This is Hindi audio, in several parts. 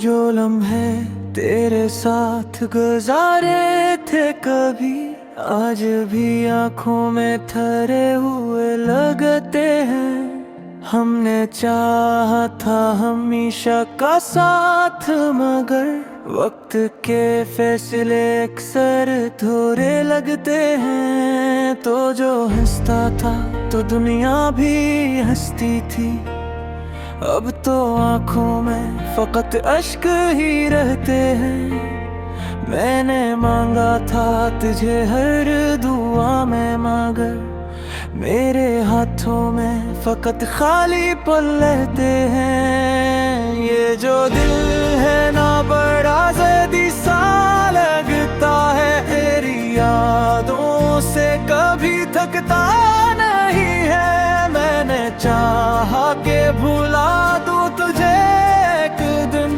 जो लम्हे तेरे साथ गुजारे थे कभी, आज भी आंखों में ठहरे हुए लगते हैं। हमने चाहा था हमेशा का साथ, मगर वक्त के फैसले अक्सर थोड़े लगते हैं। तो जो हंसता था तो दुनिया भी हंसती थी, अब तो आंखों में फकत अश्क ही रहते हैं। मैंने मांगा था तुझे हर दुआ में, मगर मेरे हाथों में फकत खाली पल रहते हैं। ये जो दिल है ना बड़ा ज़िद्दी सा लगता है, तेरी यादों से कभी थकता नहीं है। मैंने चाहा के भुला दूं तुझे एक दिन,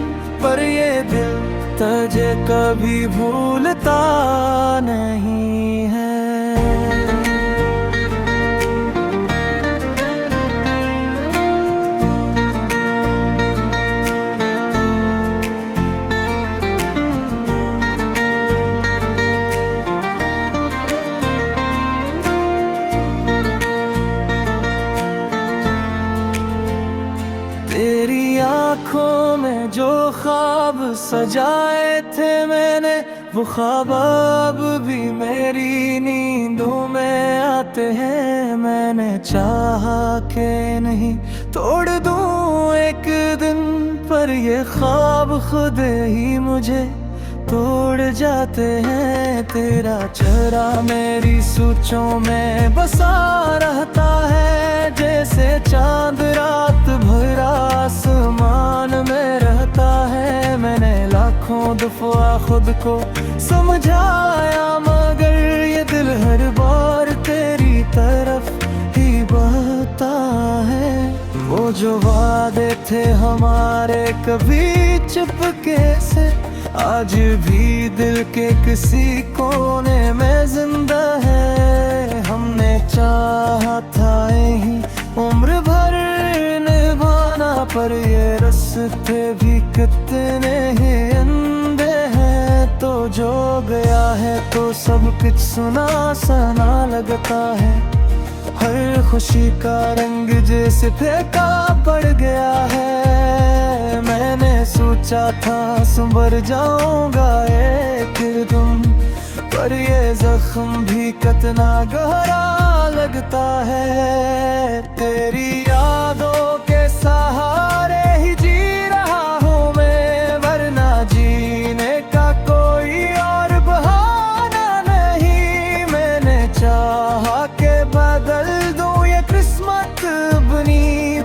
पर ये दिल तुझे कभी भूलता नहीं है। तेरी आँखों में जो ख्वाब सजाए थे मैंने, वो ख्वाब अब भी मेरी नींदों में आते हैं। मैंने चाहा के नहीं तोड़ दूं एक दिन, पर ये ख्वाब खुद ही मुझे तोड़ जाते हैं। तेरा चेहरा मेरी सोचों में बसा रहता है, जैसे चांद रात भर आसमान में रहता है। मैंने लाखों दफा खुद को समझाया, मगर ये दिल हर बार तेरी तरफ ही बहता है। वो जो वादे थे हमारे कभी चुपके से, आज भी दिल के किसी कोने में जिंदा है। हमने चाहा था यही उम्र भर निभाना, पर ये रास्ते भी कितने ही अंधे हैं। तो जो गया है तो सब कुछ सुना सना लगता है, हर खुशी का रंग जैसे फीका पड़ गया है। मैंने सोचा था संभर जाऊंगा एक दिन, पर ये जख्म भी कितना गहरा लगता है। तेरी यादों के सहारे ही जी रहा हूँ मैं, वरना जीने का कोई और बहाना नहीं। मैंने चाहा के बदल दूं ये किस्मत अपनी,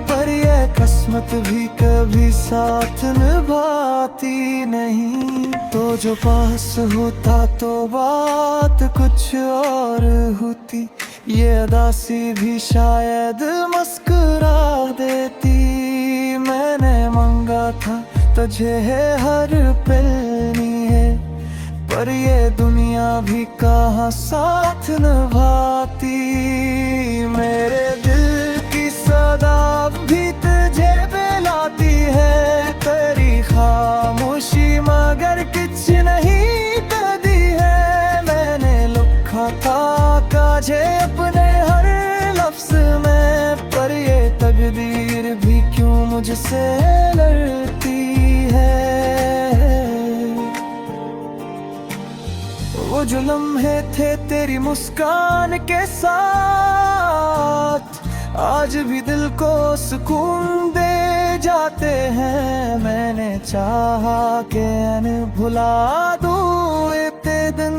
पर ये किस्मत भी कभी साथ निभाती नहीं। तो जो पास होता तो बात कुछ और होती, ये अदासी भी शायद मुस्कुरा देती। मैंने मांगा था तुझे है हर पलनी है, पर ये दुनिया भी कहाँ साथ निभाती। मेरे दिल की सदा भी तुझे बुलाती है, तेरी खामोशी मगर कुछ नहीं कदी है। मैंने लिखा था काजे अपने हर लफ्ज में, पर ये तकदीर भी क्यों मुझसे लड़ती है। वो जो लम्हे थे तेरी मुस्कान के साथ, आज भी दिल को सुकून दे जाते हैं। मैंने चाहा के भुला दूं एक दिन,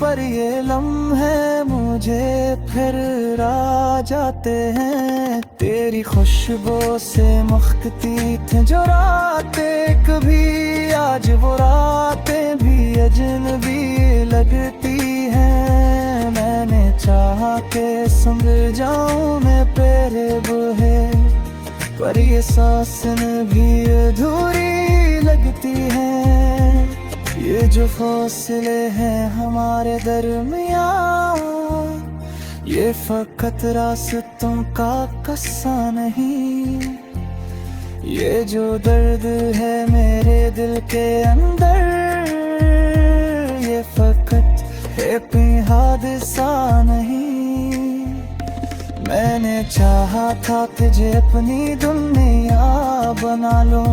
पर ये लम्हे मुझे फिर आ जाते हैं। तेरी खुशबू से मखती थे जो रातें कभी, आज वो रातें भी अजनबी लगती हैं। मैंने चाहा के समझ जाऊं मैं तेरे बुहे, पर ये सांसें भी अधूरी लगती हैं। ये जो फासले हैं हमारे दरमियाँ, ये फकत रास्तों का कस्सा नहीं, ये जो दर्द है मेरे दिल के अंदर, ये फकत एक हादसा नहीं। मैंने चाहा था तुझे अपनी दुनिया बना लो,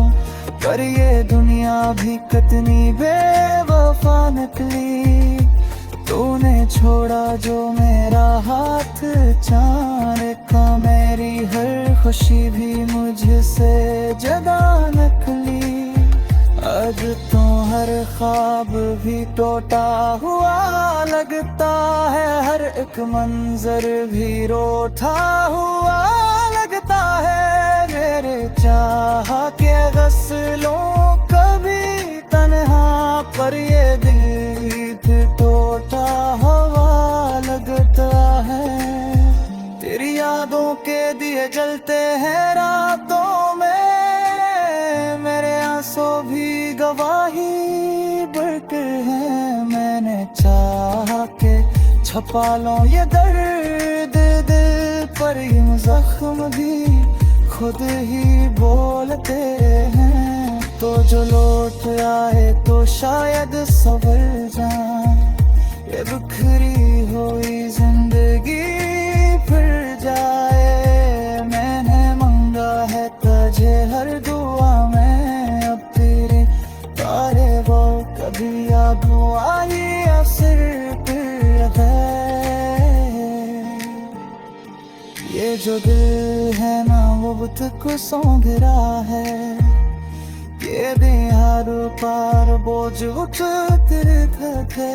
पर ये दुनिया भी कितनी बेवफा निकली। तूने छोड़ा जो मेरा हाथ चाँद का, मेरी हर खुशी भी मुझसे जुदा निकली। आज तो हर ख्वाब भी टूटा हुआ लगता है, हर एक मंजर भी रोता हुआ लगता है। मेरे चाह के गस्लों कभी तन्हा, पर ये दिल टूटा हुआ लगता है। तेरी यादों के दिए जलते हैं रातों में, मेरे आंसू भी गवाही बढ़ते हैं। मैंने चाह के छुपा लो ये दर्द दिल पर, यूं जख्म भी खुद ही बोलते हैं। तो जो लौट आए तो शायद संभल जाए, ये बिखरी हुई जिंदगी फिर जाए। मैंने मांगा है तुझे हर दुआ में, अब तेरे तारे वो कभी याद आई या सिर फिर है। ये जो दिल है ना वो बुत को सौंध रहा है, ये दिहारों पार बोझ उठते थे।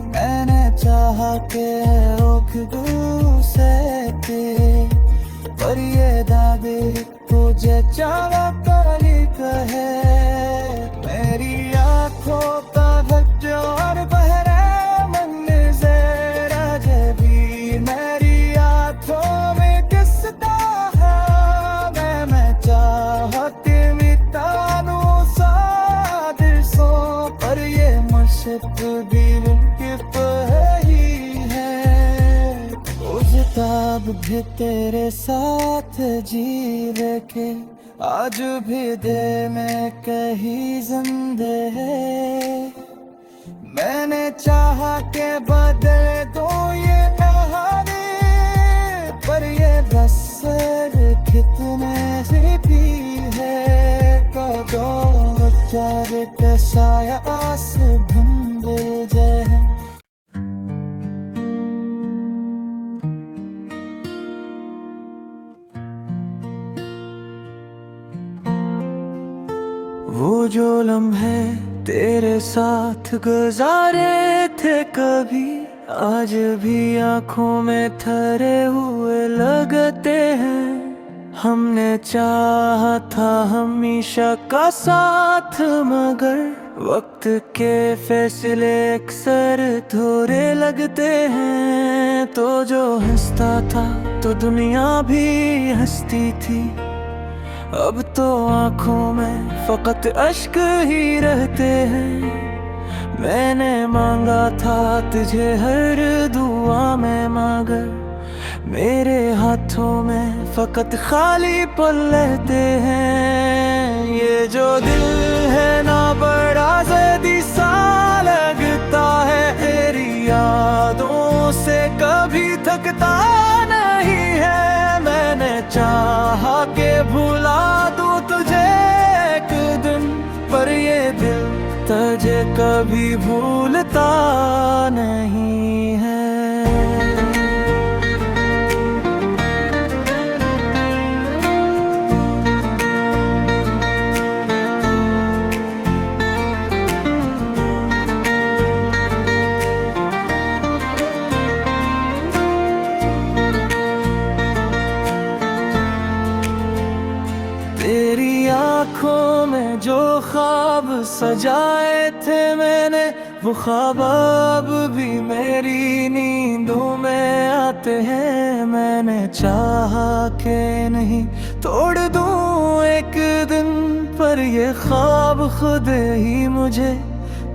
मैंने चाहा के रोक दूँ से, पर ये दादी तुझे चावा काली कहे। मेरी आँखों का धज्जो और बहरे मंज़र अजे भी मेरी आँखों में किसता है। मैं चाहती मिटानू सादिर सो, पर ये मुश्क दिल की ही है। उस ताब भी तेरे साथ जी के, आज भी दिल में कहीं जिंदे है। मैंने चाहा के बदल दो ये कहानी, पर ये बसर कितने से भी है। कदो चार साया आस भंग जाए। वो जो लम्हे तेरे साथ गुजारे थे कभी, आज भी आंखों में ठहरे हुए लगते हैं। हमने चाहा था हमेशा का साथ, मगर वक्त के फैसले अक्सर थोड़े लगते हैं। तो जो हंसता था तो दुनिया भी हंसती थी, अब तो आँखों में फकत अश्क ही रहते हैं। मैंने मांगा था तुझे हर दुआ में, मगर मेरे हाथों में फकत खाली पल रहते हैं। ये जो दिल है ना बड़ा ज़िद्दी सा लगता है, तेरी यादों से कभी थकता नहीं है। मैंने चाहा के भुला दूं तुझे एक दिन, पर ये दिल तुझे कभी भूलता नहीं है। तेरी आँखों में जो ख्वाब सजाए थे मैंने, वो ख्वाब अब भी मेरी नींदों में आते हैं। मैंने चाहा के नहीं तोड़ दूं एक दिन, पर ये ख्वाब खुद ही मुझे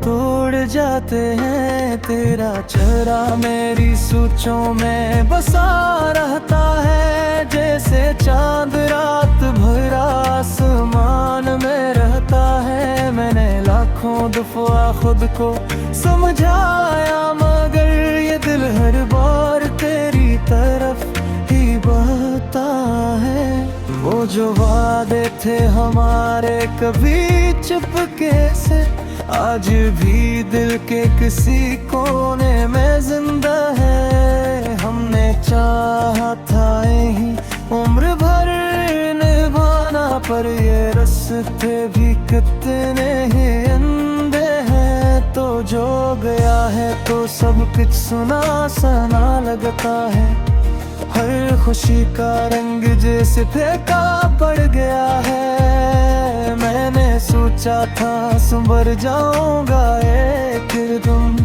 तोड़ जाते हैं। तेरा चेहरा मेरी सोचों में बसा रहता है, जैसे चांद रात भर आसमान में रहता है। मैंने लाखों दफा खुद को समझाया, मगर ये दिल हर बार तेरी तरफ ही बहता है। वो जो वादे थे हमारे कभी चुपके से, आज भी दिल के किसी कोने में जिंदा है। हमने चाहा था यही उम्र भर निभाना, पर ये रास्ते भी कितने ही अंधे हैं। तो जो गया है तो सब कुछ सुना सना लगता है। हर खुशी का रंग जैसे फीका पड़ गया है। मैंने सोचा था संभर जाऊंगा एक दिन,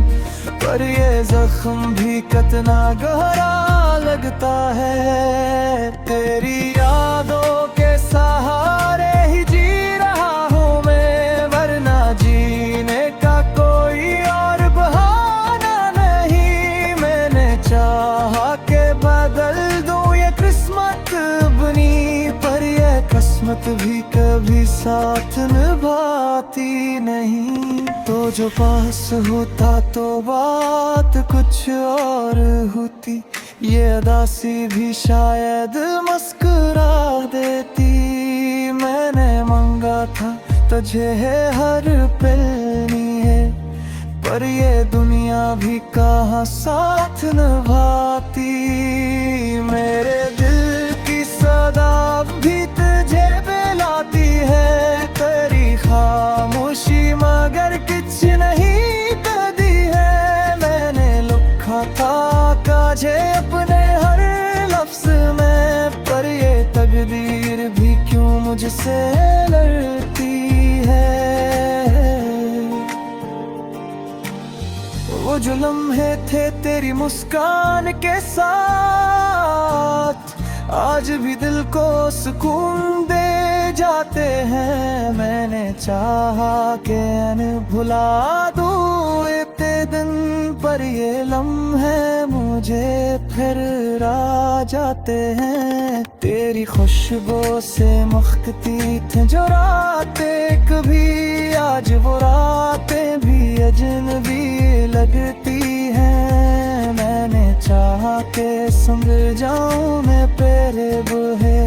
पर ये जख्म भी कितना गहरा लगता है। तेरी यादों के सहारे ही जी रहा हूँ मैं, वरना जीने का कोई और बहाना नहीं। मैंने चाहा के बदल दूं ये किस्मत बनी, पर ये किस्मत भी कभी साथ निभाती नहीं। तो जो पास होता तो बात कुछ और होती, ये अदासी भी शायद मुस्कुरा देती। मैंने मांगा था तुझे है हर पलनी है, पर ये दुनिया भी कहाँ साथ निभाती। मेरे दिल की सदा भी तुझे बुलाती है, तेरी खामोशी मगर कुछ नहीं कदी है। मैंने लिखा था काजे अपने हर लफ्ज में, पर ये तकदीर भी क्यों मुझसे लड़ती है। वो जो लम्हे थे तेरी मुस्कान के साथ, आज भी दिल को सुकून दे जाते हैं। मैंने चाहा कि भुला दूं इतने दिन, पर ये लम्हे मुझे फिर आ जाते हैं। तेरी खुशबू से मखती थे जो रातें कभी, आज वो रातें भी अजनबी लगती हैं। मैंने चाहा के संभल जाऊं मैं तेरे बहे,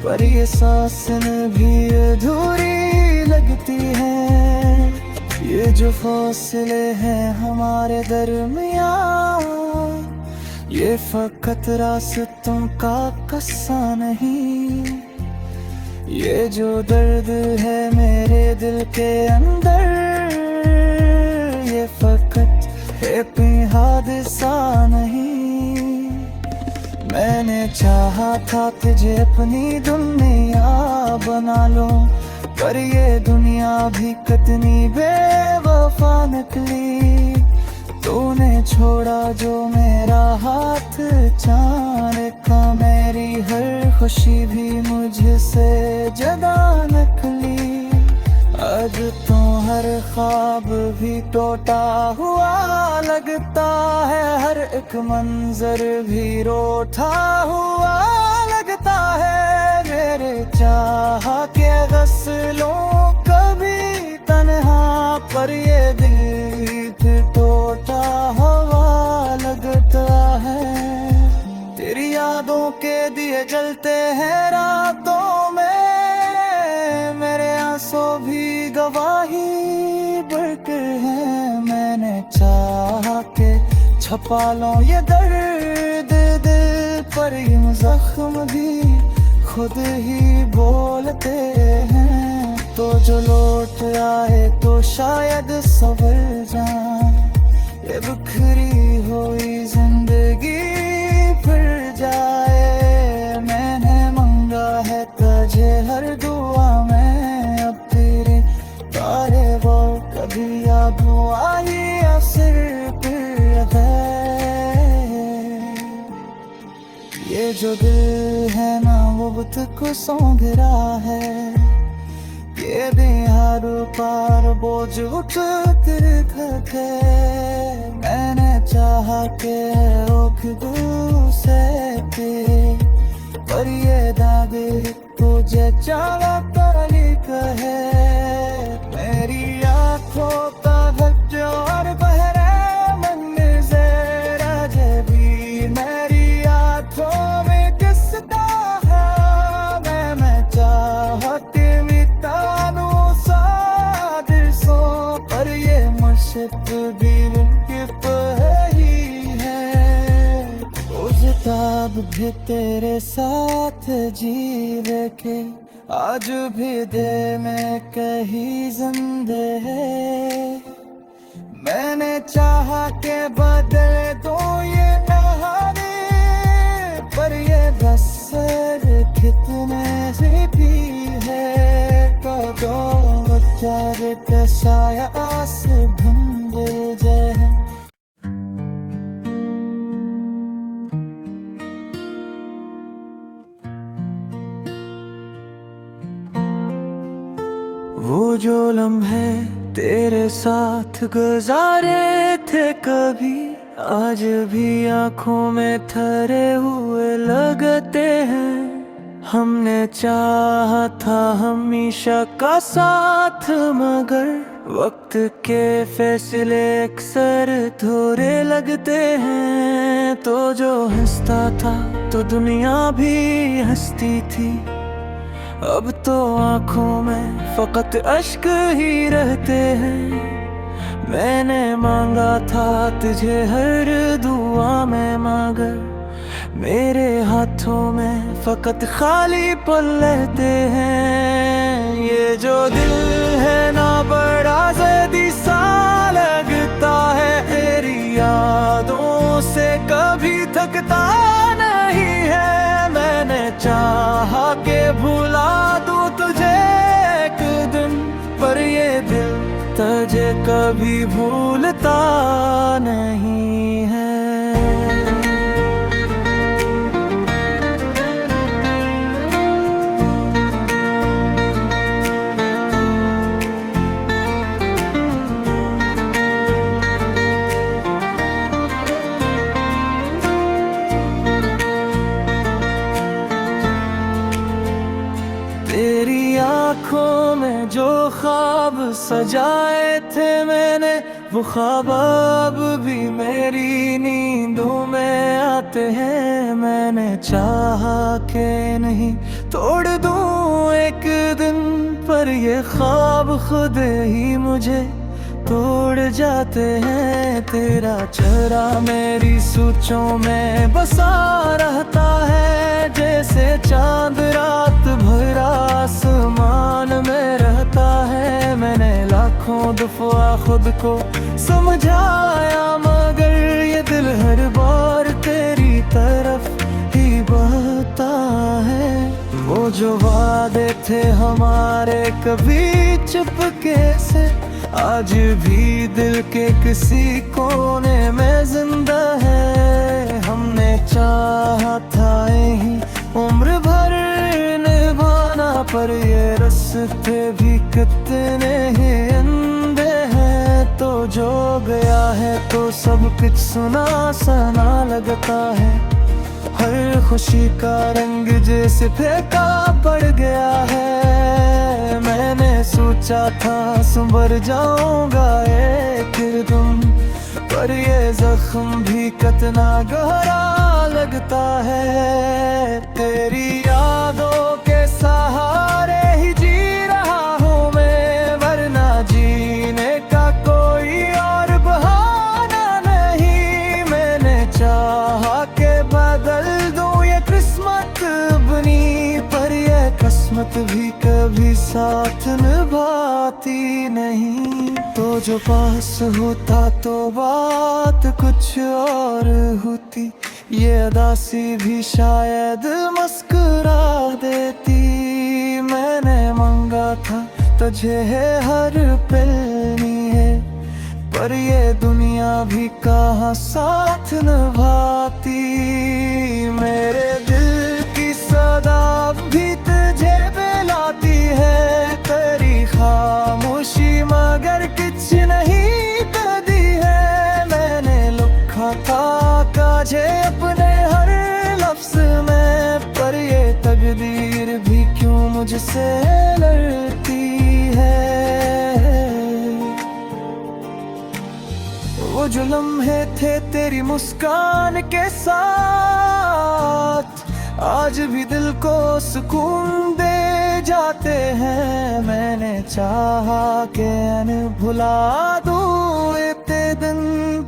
पर ये सांसें भी अधूरी लगती हैं। ये जो फासले हैं हमारे दरमियां, ये फकत रास्तों का किस्सा नहीं। ये जो दर्द है मेरे दिल के अंदर, ये फकत है कोई हादसा नहीं। मैंने चाहा था तुझे अपनी दुनिया बना लो, पर ये दुनिया भी कितनी बेवफा निकली। तूने छोड़ा जो मेरा हाथ चाहने का, मेरी हर खुशी भी मुझसे जुदा निकली। आज तो हर ख्वाब भी टूटा हुआ लगता है, हर एक मंजर भी रोता हुआ लगता है। मेरे चाह के गस्लों कभी तन्हा, पर ये दिल फिर टूटा हुआ लगता है। तेरी यादों के दिए जलते हैं रातों में, मेरे आंसू भी गवाही बढ़कर हैं। मैंने चाहा के छपा लो ये दर्द दिल पर, यूं जख्म भी खुद ही बोलते हैं। तो जो लौट आए तो शायद सवर जाए, ये बिखरी हुई जिंदगी फिर जाए। मैंने मांगा है तुझे हर दुआ में, अब तेरे तारे वो कभी याद आई या सिर पर है। ये जो दिल है ना वो बुत को सौंध रहा है, ये दिन हर पार बोझ उठते थे। मैंने चाहा के ओख दूसे थे, पर ये दाग तुझे चावा ताली कहे। मेरी आँखों का धज्जो और बहरे मन से राजे भी मेरी आँखों में किसका है। मैं चाहती मिटानू सादिर सो, पर ये मुश्क भी उनकी ही है। उस ताब भी तेरे साथ जी रखे, आज भी दिल में कहीं जिंदे है। मैंने चाहा के बदल दो ये कहानी, पर ये बसर कितने से भी है। कदों चार कसाया आस भंजल जय। वो जो लम्हे तेरे साथ गुजारे थे कभी, आज भी आंखों में ठहरे हुए लगते हैं। हमने चाहा था हमेशा का साथ, मगर वक्त के फैसले अक्सर थोड़े लगते हैं। तो जो हंसता था तो दुनिया भी हंसती थी, अब तो आँखों में फकत अश्क ही रहते हैं। मैंने मांगा था तुझे हर दुआ में, मगर मेरे हाथों में फकत खाली पल रहते हैं। ये जो दिल है ना बड़ा ज़िद्दी सा लगता है, तेरी यादों से कभी थकता नहीं है। मैंने चाहा के भुला दूं तुझे एक दिन, पर ये दिल तुझे कभी भूलता नहीं है। तेरी आँखों में जो ख्वाब सजाए थे मैंने, वो ख्वाब अब भी मेरी नींदों में आते हैं। मैंने चाहा के नहीं तोड़ दूं एक दिन, पर ये ख्वाब खुद ही मुझे तोड़ जाते हैं। तेरा चेहरा मेरी सोचों में बसा रहता है, जैसे चांद रात भर आसमान में रहता है। मैंने लाखों दफा खुद को समझाया, मगर ये दिल हर बार तेरी तरफ ही बहता है। वो जो वादे थे हमारे कभी चुपके से, आज भी दिल के किसी कोने में जिंदा है। हमने चाहा था यही उम्र भर निभाना, पर ये रास्ते भी कितने ही अंधे हैं। तो जो गया है तो सब कुछ सुना सना लगता है। हर खुशी का रंग जैसे फीका पड़ गया है। मैंने सोचा था संभर जाऊंगा एक दिन, पर ये जख्म भी कितना गहरा लगता है। तेरी यादों के सहारे ही जी रहा हूँ मैं, वरना जीने का कोई और बहाना नहीं। मैंने चाहा के बदल दूं ये किस्मत अपनी, पर ये किस्मत भी कभी साथ निभाती नहीं। तो जो पास होता तो बात कुछ और होती, ये अदासी भी शायद मुस्कुरा देती। मैंने मांगा था तुझे है हर पल है, पर ये दुनिया भी कहाँ साथ निभाती। मेरे दिल की सदा भी तुझे बुलाती है, तेरी साझे अपने हर लफ्ज में, पर ये तकदीर भी क्यों मुझसे लड़ती है। वो जो लम्हे थे तेरी मुस्कान के साथ, आज भी दिल को सुकून दे जाते हैं। मैंने चाहा कि न भुला दूं इतने दिन,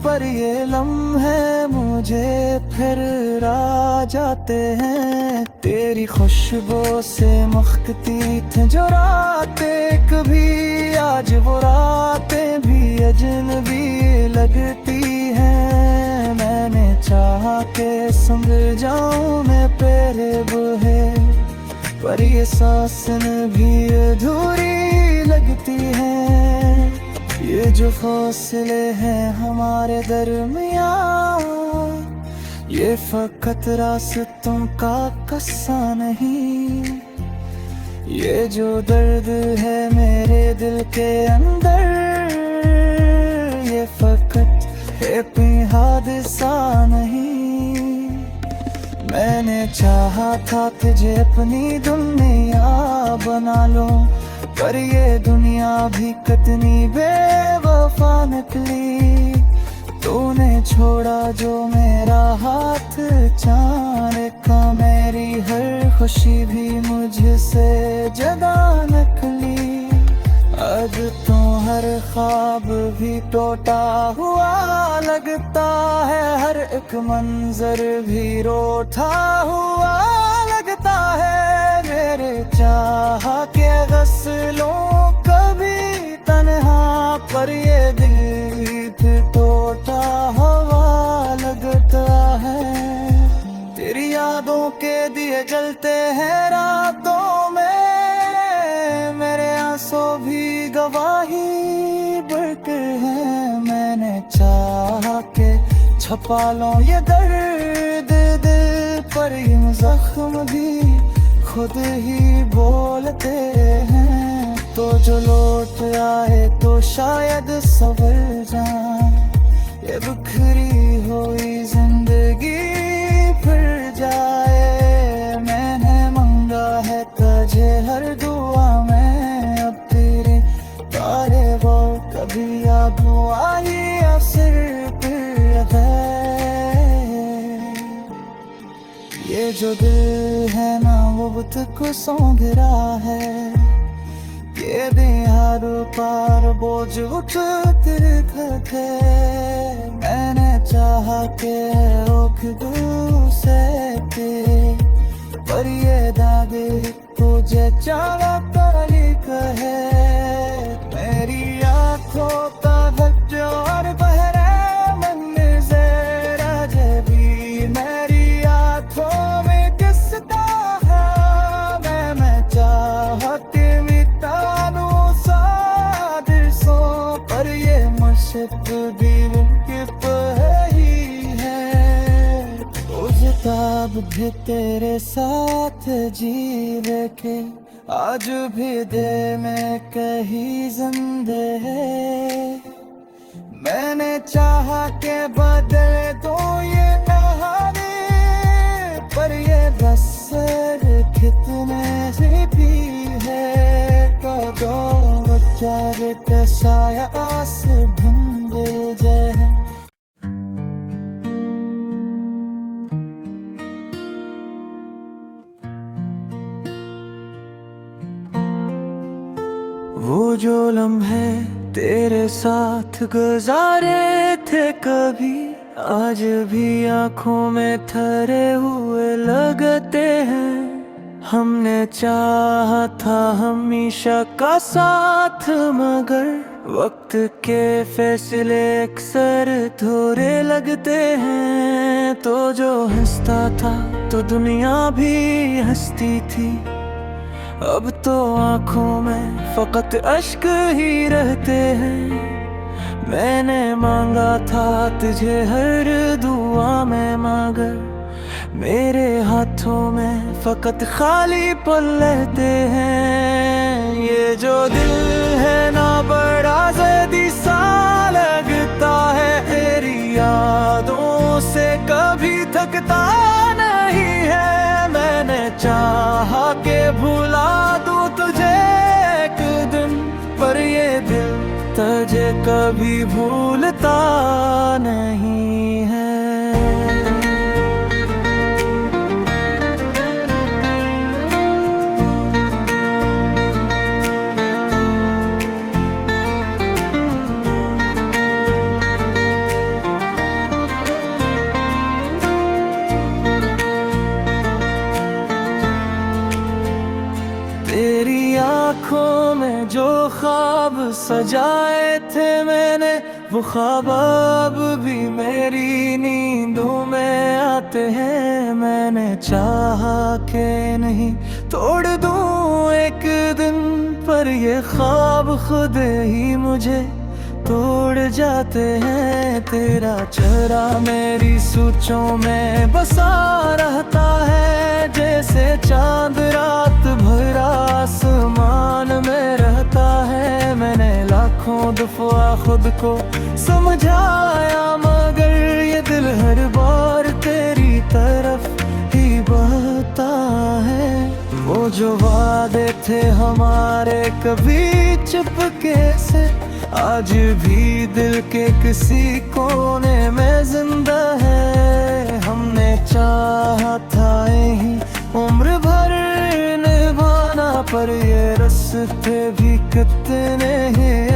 पर ये लम्हे मुझे फिर आ जाते हैं। तेरी खुशबू से महकती थी जो रातें कभी, आज वो रातें भी अजनबी लगती हैं। मैंने चाहा के समझ जाऊं मैं तेरे बुहे, पर ये सांसें भी अधूरी लगती हैं। ये जो फासले हैं हमारे दरमियाँ, ये फकत रास्तों का किस्सा नहीं। ये जो दर्द है मेरे दिल के अंदर, ये फकत है कोई हादसा नहीं। मैंने चाहा था तुझे अपनी दुनिया बना लूं, पर ये दुनिया भी कितनी बेवफा निकली। तूने छोड़ा जो मेरा हाथ चाँद का, मेरी हर खुशी भी मुझसे जुदा निकली। अब तो हर ख्वाब भी टूटा हुआ लगता है, हर एक मंजर भी रोता हुआ लगता है। मेरे चाह के गस्लों कभी तन्हा, पर ये दिल भी टूटा हुआ लगता है। तेरी यादों के दिए जलते हैं रातों में, मेरे आंसू भी गवाही बढ़कर हैं। मैंने चाहा के छुपा लूं ये दर्द दिल, पर ये जख्म भी खुद ही बोलते हैं। तो जो लौट आए तो शायद सवर जाए, ये बिखरी हुई जिंदगी फिर जाए। मैंने मांगा है तुझे हर दुआ में, अब तेरे तारे वो कभी याद आई या सिर्फ है। ये जो दिल है ना वो बुत को सौंध रहा है, ये हर पार बोझ उठते थे। मैंने चाहा के रोक दूं से तेरे, पर ये दागे तुझे चाला तारीख है। मेरी आँखों का धज्जो और बहरे मन से राजे भी, मेरी आँखों में किसका है। मैं चाहती मिटा दूं सादिर सो, पर ये मुश्किल भी मुमकिन ही है। उस ताब भी तेरे साथ जीवे के, आज भी दिल में कहीं जिंदे है। मैंने चाहा के बदल दो ये कहानी, पर ये बस कितने से भी है। कदों बच्चा के साया आस ढूंढ जाए। वो जो लम्हे तेरे साथ गुजारे थे कभी, आज भी आंखों में ठहरे हुए लगते हैं। हमने चाहा था हमेशा का साथ, मगर वक्त के फैसले अक्सर थोड़े लगते हैं। तो जो हंसता था तो दुनिया भी हंसती थी, अब तो आँखों में फकत अश्क ही रहते हैं। मैंने मांगा था तुझे हर दुआ में, मगर मेरे हाथों में फकत खाली पल रहते हैं। ये जो दिल है ना बड़ा ज़िद्दी सा लगता है, तेरी यादों से कभी थकता नहीं है। मैंने चाहा के भुला दूं तुझे एक दिन, पर ये दिल तुझे कभी भूलता नहीं है। तेरी आँखों में जो ख्वाब सजाए थे मैंने, वो ख्वाब अब भी मेरी नींदों में आते हैं। मैंने चाहा के नहीं तोड़ दूं एक दिन, पर ये ख्वाब खुद ही मुझे तोड़ जाते हैं। तेरा चेहरा मेरी सोचों में बसा रहता है, जैसे चांद रात भर आसमान में रहता है। मैंने लाखों दफा खुद को समझाया, मगर ये दिल हर बार तेरी तरफ ही बहता है। वो जो वादे थे हमारे कभी चुपके से, आज भी दिल के किसी कोने में जिंदा है। हमने चाहा था यही उम्र भर निभाना, पर ये रास्ते भी कितने हैं